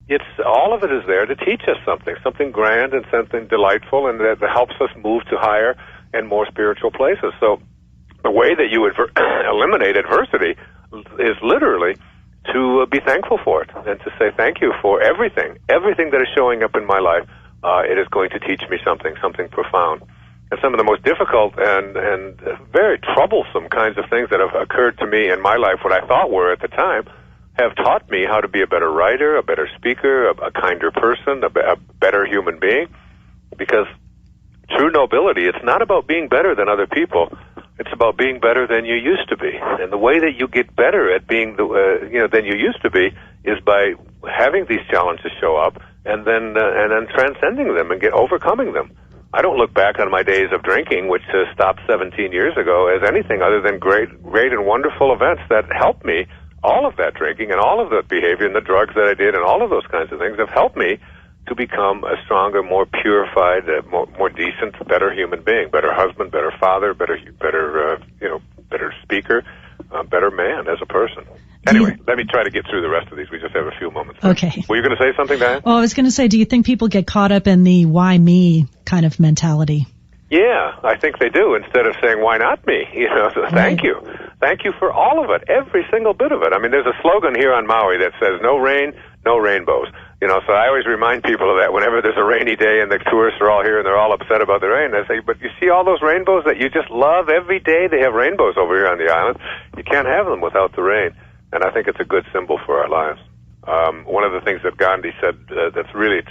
it's all of it is there to teach us something grand and something delightful, and that helps us move to higher and more spiritual places. So the way that you eliminate adversity is literally to be thankful for it and to say thank you for everything that is showing up in my life. It is going to teach me something profound. And some of the most difficult and very troublesome kinds of things that have occurred to me in my life, what I thought were at the time, have taught me how to be a better writer, a better speaker, a kinder person, a better human being. Because true nobility, it's not about being better than other people. It's about being better than you used to be. And the way that you get better at being than you used to be is by having these challenges show up and then transcending them and overcoming them. I don't look back on my days of drinking, which stopped 17 years ago, as anything other than great and wonderful events that helped me. All of that drinking and all of that behavior and the drugs that I did and all of those kinds of things have helped me to become a stronger, more purified, more decent, better human being, better husband, better father, better speaker, better man as a person. Anyway, let me try to get through the rest of these. We just have a few moments. Okay. Were you going to say something, Diane? Well, I was going to say, do you think people get caught up in the why me kind of mentality? Yeah, I think they do. Instead of saying, why not me? Thank you. Thank you for all of it, every single bit of it. I mean, there's a slogan here on Maui that says, no rain, no rainbows. So I always remind people of that whenever there's a rainy day and the tourists are all here and they're all upset about the rain. I say, but you see all those rainbows that you just love every day? They have rainbows over here on the island. You can't have them without the rain. And I think it's a good symbol for our lives. One of the things that Gandhi said that's really,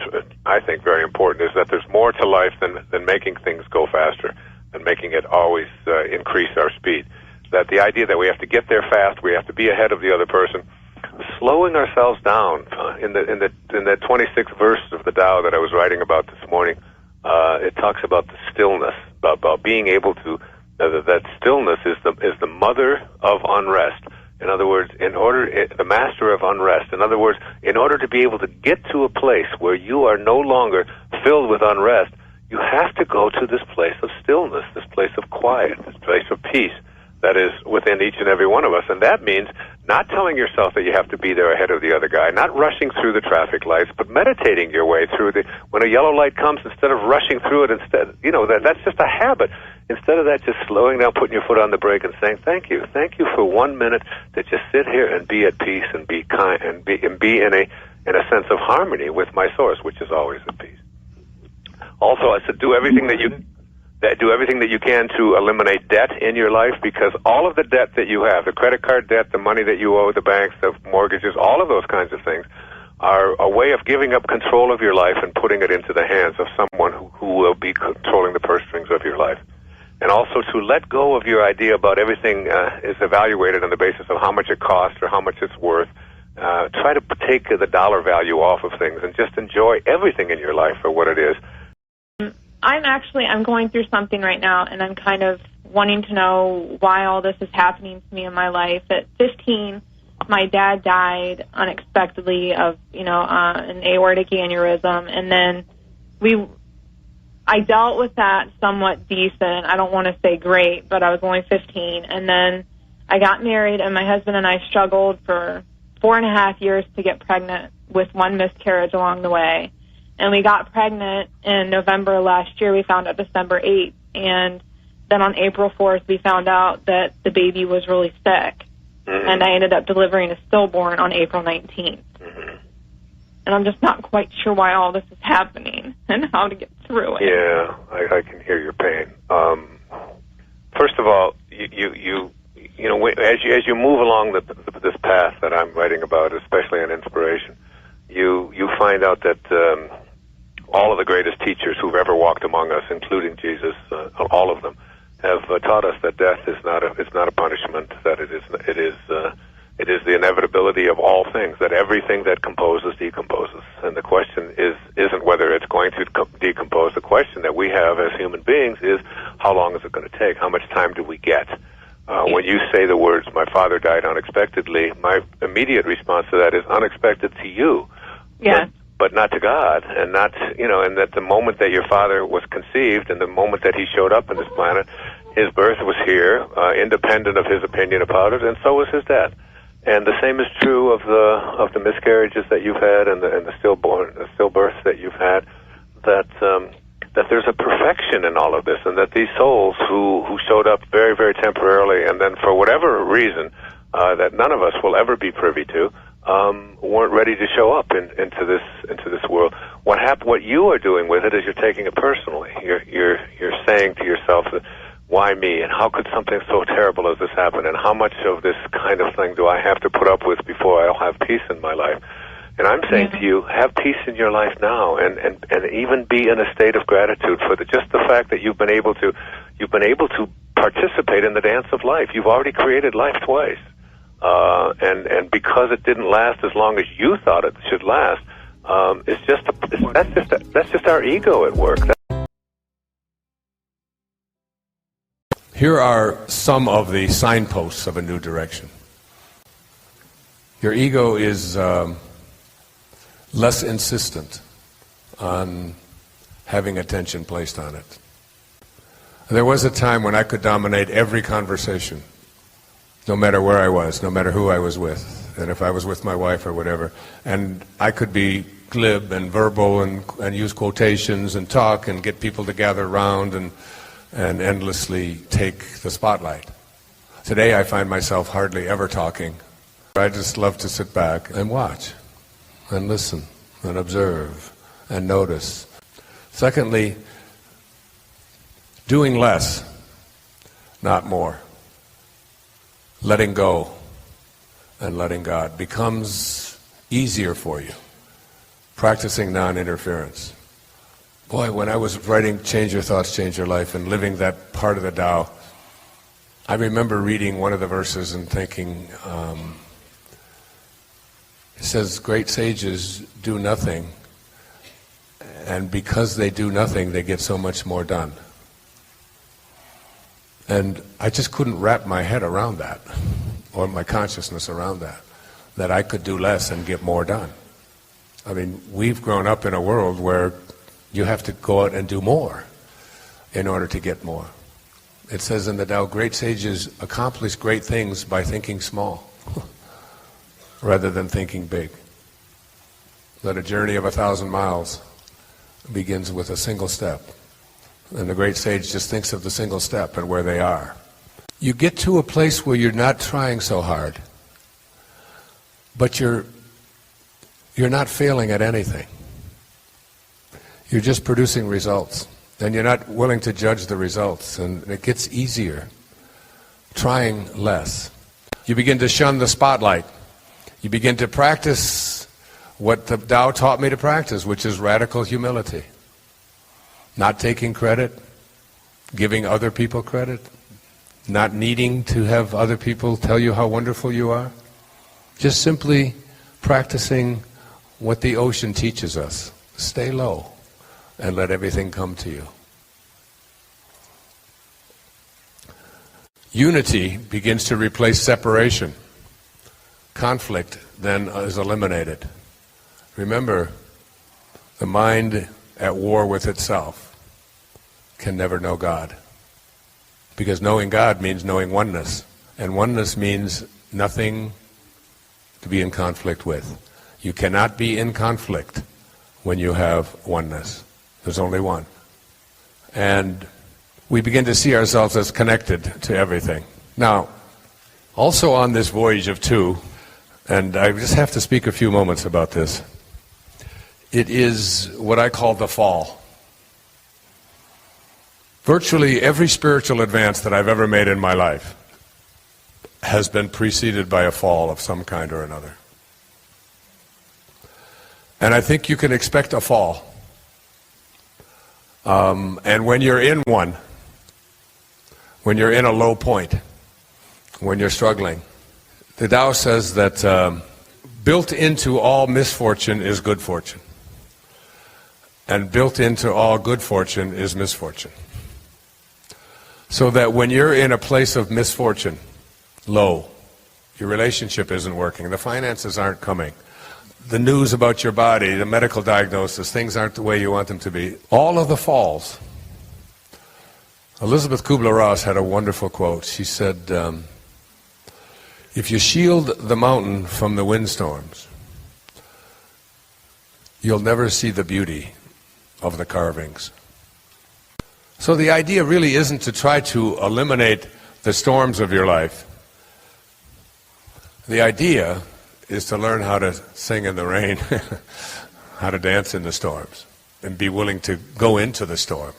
I think, very important is that there's more to life than making things go faster and making it always increase our speed. That the idea that we have to get there fast, we have to be ahead of the other person, slowing ourselves down. In the 26th verse of the Tao that I was writing about this morning, it talks about the stillness, about being able to that stillness is the mother of unrest. In other words, the master of unrest. In other words, in order to be able to get to a place where you are no longer filled with unrest, you have to go to this place of stillness, this place of quiet, this place of peace that is within each and every one of us. And that means not telling yourself that you have to be there ahead of the other guy, not rushing through the traffic lights, but meditating your way through when a yellow light comes, instead of rushing through it, that's just a habit. Instead of that, just slowing down, putting your foot on the brake and saying, thank you for 1 minute to just sit here and be at peace and be kind and be in a sense of harmony with my source, which is always at peace. Also, I said, do everything that you can to eliminate debt in your life, because all of the debt that you have, the credit card debt, the money that you owe the banks, the mortgages, all of those kinds of things are a way of giving up control of your life and putting it into the hands of someone who will be controlling the purse strings of your life. And also to let go of your idea about everything is evaluated on the basis of how much it costs or how much it's worth. Try to take the dollar value off of things and just enjoy everything in your life for what it is. I'm going through something right now, and I'm kind of wanting to know why all this is happening to me in my life. At 15, my dad died unexpectedly of, an aortic aneurysm, and then I dealt with that somewhat decent. I don't want to say great, but I was only 15. And then I got married, and my husband and I struggled for 4.5 years to get pregnant, with one miscarriage along the way. And we got pregnant in November last year. We found out December 8th. And then on April 4th, we found out that the baby was really sick. Mm-hmm. And I ended up delivering a stillborn on April 19th. Mm-hmm. And I'm just not quite sure why all this is happening and how to get through it. Yeah, I can hear your pain. First of all, as you move along this path that I'm writing about, especially in Inspiration, you find out that all of the greatest teachers who've ever walked among us, including Jesus, all of them, have taught us that death is not a punishment. That it is the inevitability of all things. That everything that composes decomposes, and the question isn't whether it's going to decompose. The question that we have as human beings is, how long is it going to take? How much time do we get? When you say the words, "My father died unexpectedly," my immediate response to that is unexpected to you. Yeah. But not to God, and not, and that the moment that your father was conceived and the moment that he showed up on this planet, his birth was here, independent of his opinion about it, and so was his death. And the same is true of the miscarriages that you've had and the stillbirths that you've had. That there's a perfection in all of this, and that these souls who showed up very, very temporarily, and then for whatever reason that none of us will ever be privy to, weren't ready to show up into this world. What you are doing with it is you're taking it personally. You're saying to yourself that, why me, and how could something so terrible as this happen, and how much of this kind of thing do I have to put up with before I'll have peace in my life? And I'm saying to you, have peace in your life now, and even be in a state of gratitude for just the fact that you've been able to participate in the dance of life. You've already created life twice, and because it didn't last as long as you thought it should last, that's just our ego at work. Here are some of the signposts of a new direction. Your ego is less insistent on having attention placed on it. There was a time when I could dominate every conversation, no matter where I was, no matter who I was with, and if I was with my wife or whatever. And I could be glib and verbal and use quotations and talk and get people to gather around and endlessly take the spotlight. Today I find myself hardly ever talking. I just love to sit back and watch and listen and observe and notice. Secondly, doing less, not more. Letting go and letting God becomes easier for you. Practicing non-interference. Boy, when I was writing Change Your Thoughts, Change Your Life and living that part of the Tao, I remember reading one of the verses and thinking, it says, great sages do nothing, and because they do nothing, they get so much more done. And I just couldn't wrap my head around that, or my consciousness around that I could do less and get more done. I mean, we've grown up in a world where you have to go out and do more in order to get more. It says in the Tao, great sages accomplish great things by thinking small rather than thinking big. That a journey of 1,000 miles begins with a single step. And the great sage just thinks of the single step and where they are. You get to a place where you're not trying so hard, but you're not failing at anything. You're just producing results, and you're not willing to judge the results, and it gets easier, trying less. You begin to shun the spotlight. You begin to practice what the Tao taught me to practice, which is radical humility. Not taking credit, giving other people credit, not needing to have other people tell you how wonderful you are. Just simply practicing what the ocean teaches us. Stay low and let everything come to you. Unity begins to replace separation. Conflict then is eliminated. Remember, the mind at war with itself can never know God. Because knowing God means knowing oneness. And oneness means nothing to be in conflict with. You cannot be in conflict when you have oneness. There's only one. And we begin to see ourselves as connected to everything. Now, also on this voyage of two, and I just have to speak a few moments about this, it is what I call the fall. Virtually every spiritual advance that I've ever made in my life has been preceded by a fall of some kind or another. And I think you can expect a fall. And when you're in one, when you're in a low point, when you're struggling, the Tao says that built into all misfortune is good fortune. And built into all good fortune is misfortune. So that when you're in a place of misfortune, low, your relationship isn't working, the finances aren't coming, the news about your body, the medical diagnosis, things aren't the way you want them to be, all of the falls. Elizabeth Kubler-Ross had a wonderful quote. She said, If you shield the mountain from the windstorms, you'll never see the beauty of the carvings. So the idea really isn't to try to eliminate the storms of your life. The idea is to learn how to sing in the rain, how to dance in the storms, and be willing to go into the storm.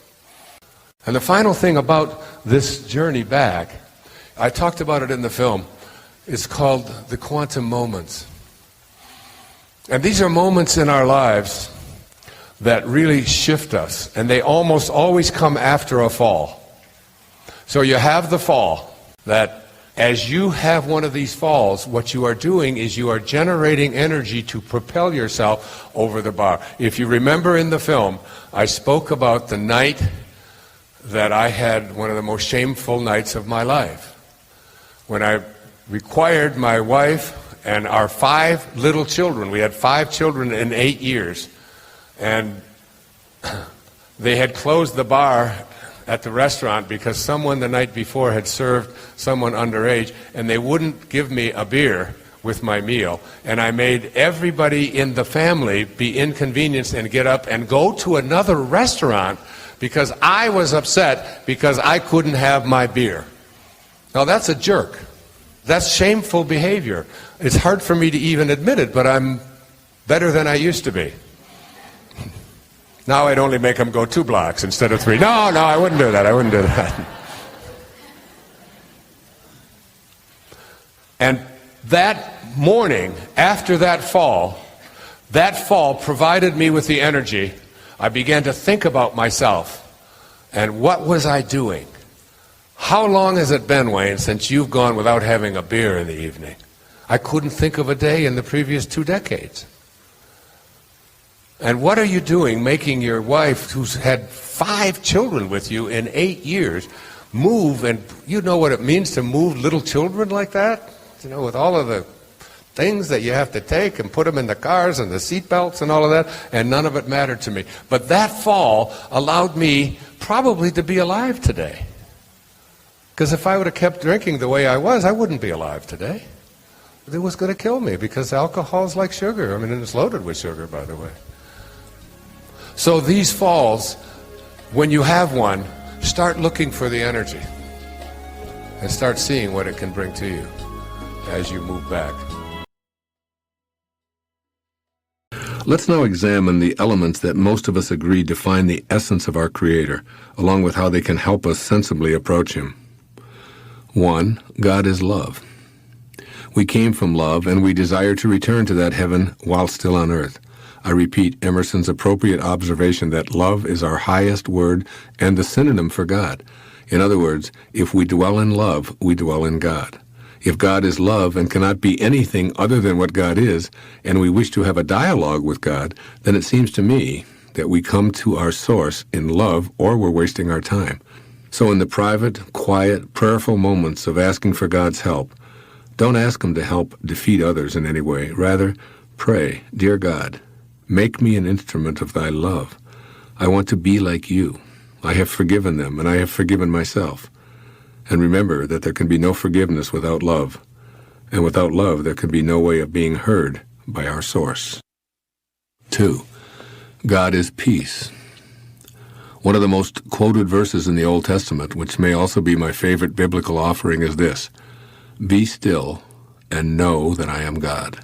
And the final thing about this journey back, I talked about it in the film, it's called the quantum moments. And these are moments in our lives that really shift us, and they almost always come after a fall. So you have the fall, that as you have one of these falls, what you are doing is you are generating energy to propel yourself over the bar. If you remember in the film, I spoke about the night that I had one of the most shameful nights of my life, when I required my wife and our 5 little children, we had 5 children in 8 years, and they had closed the bar at the restaurant because someone the night before had served someone underage, and they wouldn't give me a beer with my meal. And I made everybody in the family be inconvenienced and get up and go to another restaurant because I was upset because I couldn't have my beer. Now that's a jerk. That's shameful behavior. It's hard for me to even admit it, but I'm better than I used to be. Now I'd only make them go 2 blocks instead of 3. No, I wouldn't do that. I wouldn't do that. And that morning, after that fall provided me with the energy. I began to think about myself. And what was I doing? How long has it been, Wayne, since you've gone without having a beer in the evening? I couldn't think of a day in the previous 2 decades. And what are you doing making your wife, who's had 5 children with you in 8 years, move? And you know what it means to move little children like that? You know, with all of the things that you have to take and put them in the cars and the seat belts and all of that, and none of it mattered to me. But that fall allowed me probably to be alive today. Because if I would have kept drinking the way I was, I wouldn't be alive today. It was going to kill me because alcohol's like sugar. I mean, and it's loaded with sugar, by the way. So these falls, when you have one, start looking for the energy and start seeing what it can bring to you as you move back. Let's now examine the elements that most of us agree define the essence of our Creator, along with how they can help us sensibly approach Him. 1. God is love. We came from love, and we desire to return to that heaven while still on earth. I repeat Emerson's appropriate observation that love is our highest word and the synonym for God. In other words, if we dwell in love, we dwell in God. If God is love and cannot be anything other than what God is, and we wish to have a dialogue with God, then it seems to me that we come to our source in love, or we're wasting our time. So in the private, quiet, prayerful moments of asking for God's help, don't ask Him to help defeat others in any way. Rather, pray, Dear God, make me an instrument of Thy love. I want to be like You. I have forgiven them, and I have forgiven myself. And remember that there can be no forgiveness without love. And without love, there can be no way of being heard by our source. 2. God is peace. One of the most quoted verses in the Old Testament, which may also be my favorite biblical offering, is this: Be still and know that I am God.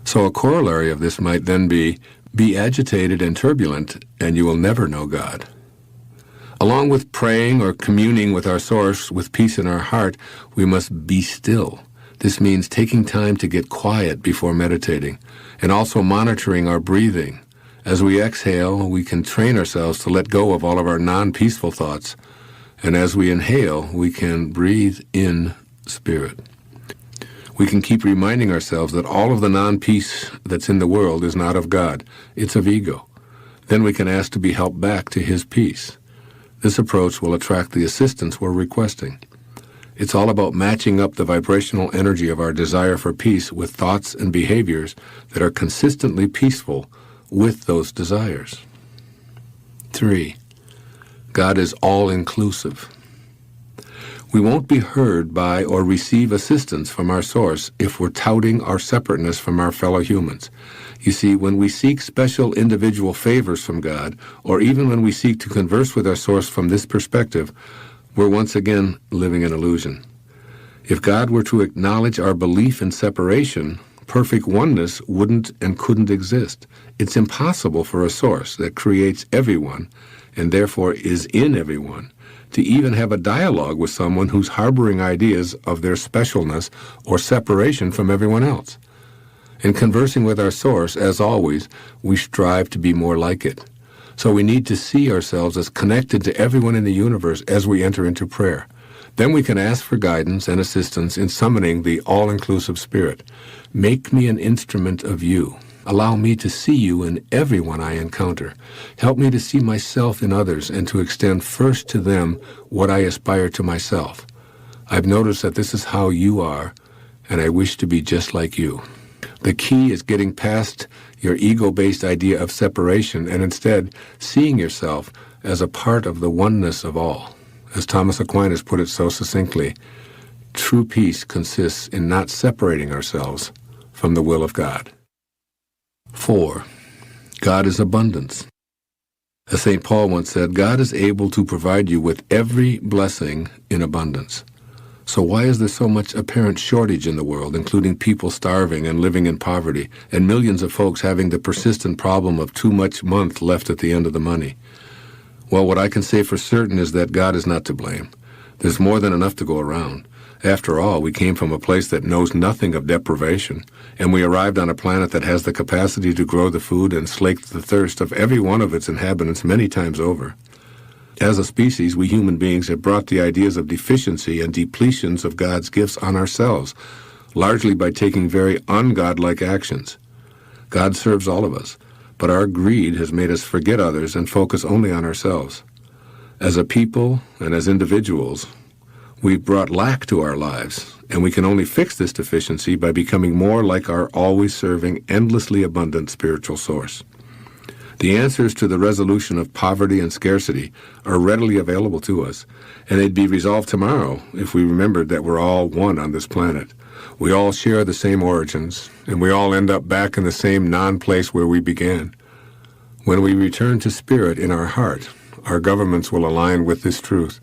So a corollary of this might then be agitated and turbulent, and you will never know God. Along with praying or communing with our source with peace in our heart, we must be still. This means taking time to get quiet before meditating, and also monitoring our breathing. As we exhale, we can train ourselves to let go of all of our non-peaceful thoughts. And as we inhale, we can breathe in spirit. We can keep reminding ourselves that all of the non-peace that's in the world is not of God. It's of ego. Then we can ask to be helped back to His peace. This approach will attract the assistance we're requesting. It's all about matching up the vibrational energy of our desire for peace with thoughts and behaviors that are consistently peaceful with those desires. 3. God is all-inclusive. We won't be heard by or receive assistance from our source if we're touting our separateness from our fellow humans. You see, when we seek special individual favors from God, or even when we seek to converse with our source from this perspective, we're once again living an illusion. If God were to acknowledge our belief in separation, perfect oneness wouldn't and couldn't exist. It's impossible for a source that creates everyone, and therefore is in everyone, to even have a dialogue with someone who's harboring ideas of their specialness or separation from everyone else. In conversing with our source, as always, we strive to be more like it. So we need to see ourselves as connected to everyone in the universe as we enter into prayer. Then we can ask for guidance and assistance in summoning the all-inclusive Spirit. Make me an instrument of you. Allow me to see you in everyone I encounter. Help me to see myself in others and to extend first to them what I aspire to myself. I've noticed that this is how you are, and I wish to be just like you. The key is getting past your ego-based idea of separation and instead seeing yourself as a part of the oneness of all. As Thomas Aquinas put it so succinctly, true peace consists in not separating ourselves from the will of God. 4. God is abundance. As St. Paul once said, God is able to provide you with every blessing in abundance. So why is there so much apparent shortage in the world, including people starving and living in poverty, and millions of folks having the persistent problem of too much month left at the end of the money? Well, what I can say for certain is that God is not to blame. There's more than enough to go around. After all, we came from a place that knows nothing of deprivation, and we arrived on a planet that has the capacity to grow the food and slake the thirst of every one of its inhabitants many times over. As a species, we human beings have brought the ideas of deficiency and depletions of God's gifts on ourselves, largely by taking very ungodlike actions. God serves all of us, but our greed has made us forget others and focus only on ourselves. As a people and as individuals, we've brought lack to our lives, and we can only fix this deficiency by becoming more like our always serving, endlessly abundant spiritual source. The answers to the resolution of poverty and scarcity are readily available to us, and they'd be resolved tomorrow if we remembered that we're all one on this planet. We all share the same origins, and we all end up back in the same non-place where we began. When we return to spirit in our heart, our governments will align with this truth,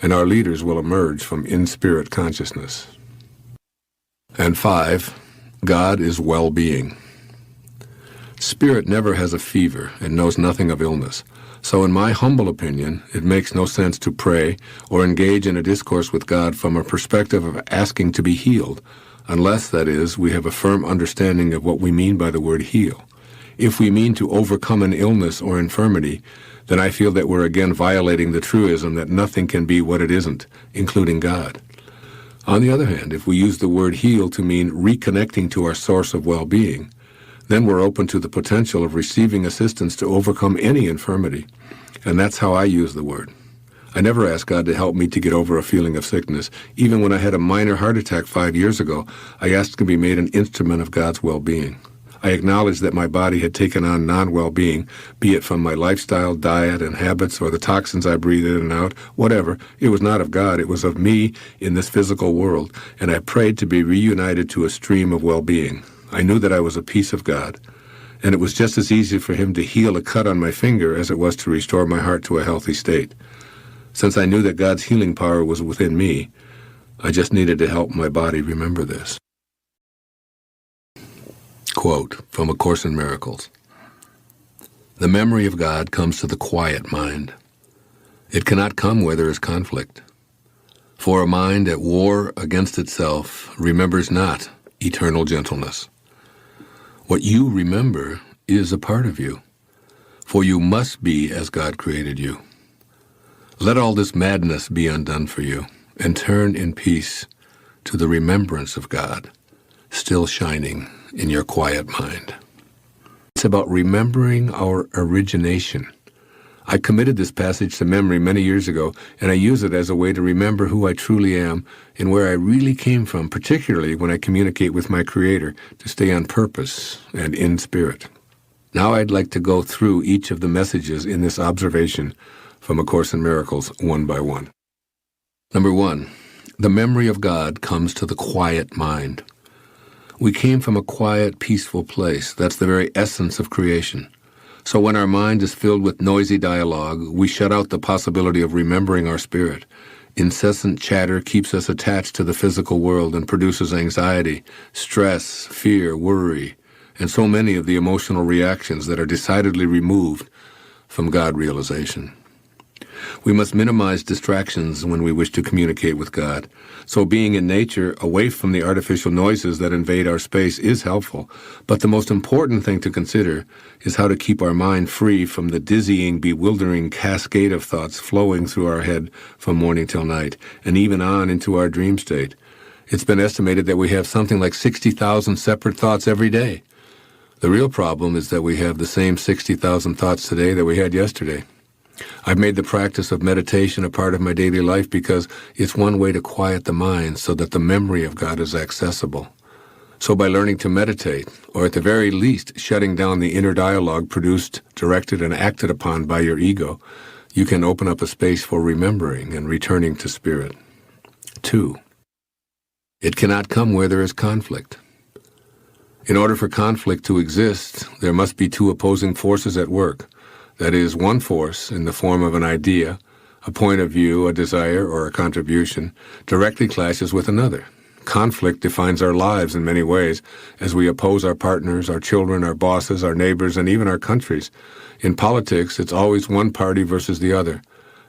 and our leaders will emerge from in-spirit consciousness. And 5, God is well-being. Spirit never has a fever and knows nothing of illness. So in my humble opinion, it makes no sense to pray or engage in a discourse with God from a perspective of asking to be healed, unless, that is, we have a firm understanding of what we mean by the word heal. If we mean to overcome an illness or infirmity, then I feel that we're again violating the truism that nothing can be what it isn't, including God. On the other hand, if we use the word heal to mean reconnecting to our source of well-being, then we're open to the potential of receiving assistance to overcome any infirmity. And that's how I use the word. I never asked God to help me to get over a feeling of sickness. Even when I had a minor heart attack 5 years ago, I asked to be made an instrument of God's well-being. I acknowledged that my body had taken on non-well-being, be it from my lifestyle, diet, and habits, or the toxins I breathe in and out, whatever. It was not of God, it was of me in this physical world, and I prayed to be reunited to a stream of well-being. I knew that I was a piece of God, and it was just as easy for him to heal a cut on my finger as it was to restore my heart to a healthy state. Since I knew that God's healing power was within me, I just needed to help my body remember this. Quote from A Course in Miracles. The memory of God comes to the quiet mind. It cannot come where there is conflict. For a mind at war against itself remembers not eternal gentleness. What you remember is a part of you, for you must be as God created you. Let all this madness be undone for you, and turn in peace to the remembrance of God, still shining in your quiet mind. It's about remembering our origination. I committed this passage to memory many years ago, and I use it as a way to remember who I truly am and where I really came from, particularly when I communicate with my Creator, to stay on purpose and in spirit. Now I'd like to go through each of the messages in this observation from A Course in Miracles one by one. Number 1, The memory of God comes to the quiet mind. We came from a quiet, peaceful place. That's the very essence of creation. So when our mind is filled with noisy dialogue, we shut out the possibility of remembering our spirit. Incessant chatter keeps us attached to the physical world and produces anxiety, stress, fear, worry, and so many of the emotional reactions that are decidedly removed from God realization. We must minimize distractions when we wish to communicate with God. So being in nature, away from the artificial noises that invade our space, is helpful. But the most important thing to consider is how to keep our mind free from the dizzying, bewildering cascade of thoughts flowing through our head from morning till night, and even on into our dream state. It's been estimated that we have something like 60,000 separate thoughts every day. The real problem is that we have the same 60,000 thoughts today that we had yesterday. I've made the practice of meditation a part of my daily life because it's one way to quiet the mind so that the memory of God is accessible. So by learning to meditate, or at the very least shutting down the inner dialogue produced, directed, and acted upon by your ego, you can open up a space for remembering and returning to spirit. 2. It cannot come where there is conflict. In order for conflict to exist, there must be two opposing forces at work. That is, one force, in the form of an idea, a point of view, a desire, or a contribution, directly clashes with another. Conflict defines our lives in many ways, as we oppose our partners, our children, our bosses, our neighbors, and even our countries. In politics, it's always one party versus the other.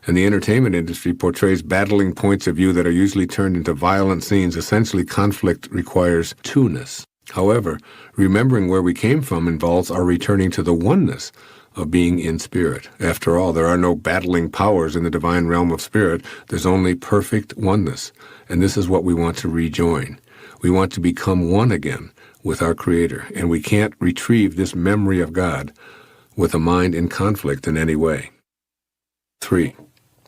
And the entertainment industry portrays battling points of view that are usually turned into violent scenes. Essentially, conflict requires two-ness. However, remembering where we came from involves our returning to the oneness of being in spirit. After all, there are no battling powers in the divine realm of spirit. There's only perfect oneness, and this is what we want to rejoin. We want to become one again with our Creator, and we can't retrieve this memory of God with a mind in conflict in any way. 3.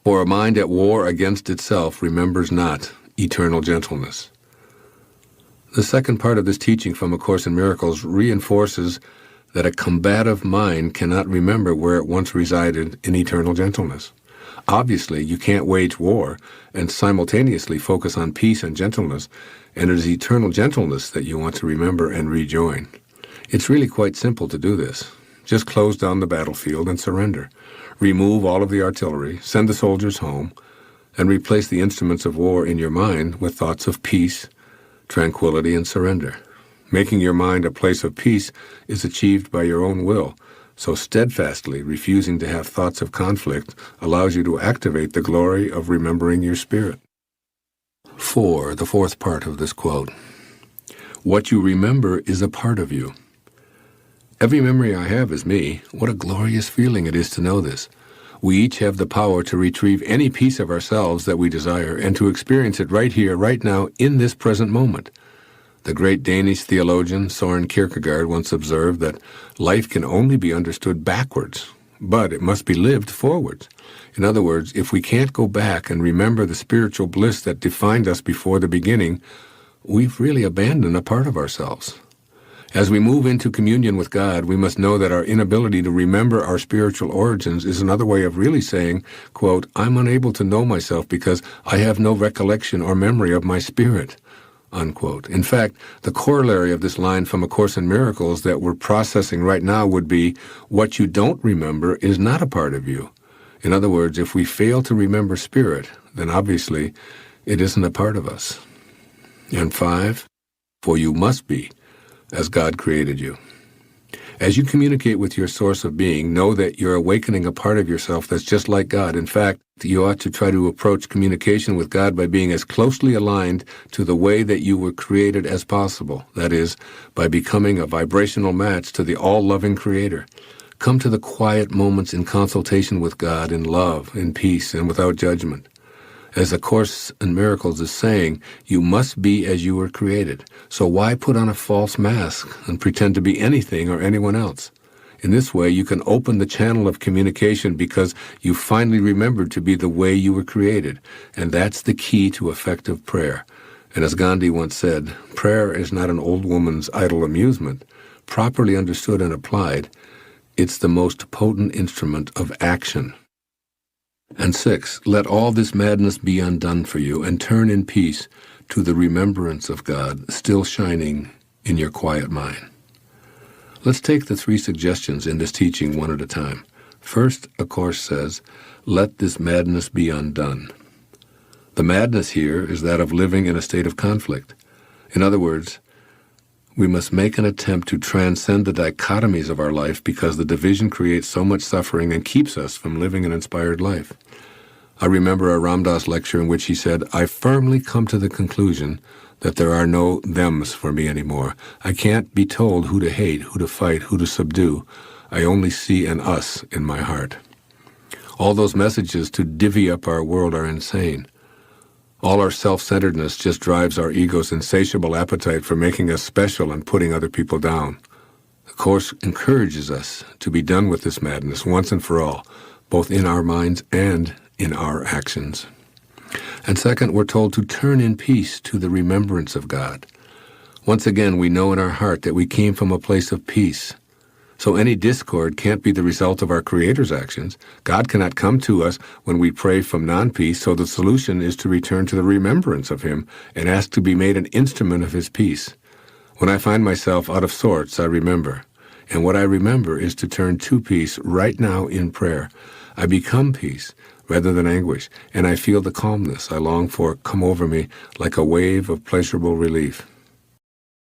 For a mind at war against itself remembers not eternal gentleness. The second part of this teaching from A Course in Miracles reinforces that a combative mind cannot remember where it once resided in eternal gentleness. Obviously, you can't wage war and simultaneously focus on peace and gentleness, and it is eternal gentleness that you want to remember and rejoin. It's really quite simple to do this. Just close down the battlefield and surrender. Remove all of the artillery, send the soldiers home, and replace the instruments of war in your mind with thoughts of peace, tranquility, and surrender. Making your mind a place of peace is achieved by your own will, so steadfastly refusing to have thoughts of conflict allows you to activate the glory of remembering your spirit. 4. The fourth part of this quote. What you remember is a part of you. Every memory I have is me. What a glorious feeling it is to know this. We each have the power to retrieve any piece of ourselves that we desire and to experience it right here, right now, in this present moment. The great Danish theologian Søren Kierkegaard once observed that life can only be understood backwards, but it must be lived forwards. In other words, if we can't go back and remember the spiritual bliss that defined us before the beginning, we've really abandoned a part of ourselves. As we move into communion with God, we must know that our inability to remember our spiritual origins is another way of really saying, quote, I'm unable to know myself because I have no recollection or memory of my spirit. Unquote. In fact, the corollary of this line from A Course in Miracles that we're processing right now would be, what you don't remember is not a part of you. In other words, if we fail to remember spirit, then obviously it isn't a part of us. And 5, for you must be as God created you. As you communicate with your source of being, know that you're awakening a part of yourself that's just like God. In fact, you ought to try to approach communication with God by being as closely aligned to the way that you were created as possible. That is, by becoming a vibrational match to the all-loving Creator. Come to the quiet moments in consultation with God in love, in peace, and without judgment. As A Course in Miracles is saying, you must be as you were created. So why put on a false mask and pretend to be anything or anyone else? In this way, you can open the channel of communication because you finally remembered to be the way you were created. And that's the key to effective prayer. And as Gandhi once said, prayer is not an old woman's idle amusement. Properly understood and applied, it's the most potent instrument of action. And 6, let all this madness be undone for you, and turn in peace to the remembrance of God still shining in your quiet mind. Let's take the 3 suggestions in this teaching one at a time. First, a course says, let this madness be undone. The madness here is that of living in a state of conflict. In other words, we must make an attempt to transcend the dichotomies of our life because the division creates so much suffering and keeps us from living an inspired life. I remember a Ram Dass lecture in which he said, I firmly come to the conclusion that there are no thems for me anymore. I can't be told who to hate, who to fight, who to subdue. I only see an us in my heart. All those messages to divvy up our world are insane. All our self-centeredness just drives our ego's insatiable appetite for making us special and putting other people down. The Course encourages us to be done with this madness once and for all, both in our minds and in our actions. And second, we're told to turn in peace to the remembrance of God. Once again, we know in our heart that we came from a place of peace. So any discord can't be the result of our Creator's actions. God cannot come to us when we pray from non-peace, so the solution is to return to the remembrance of Him and ask to be made an instrument of His peace. When I find myself out of sorts, I remember. And what I remember is to turn to peace right now in prayer. I become peace rather than anguish, and I feel the calmness I long for come over me like a wave of pleasurable relief.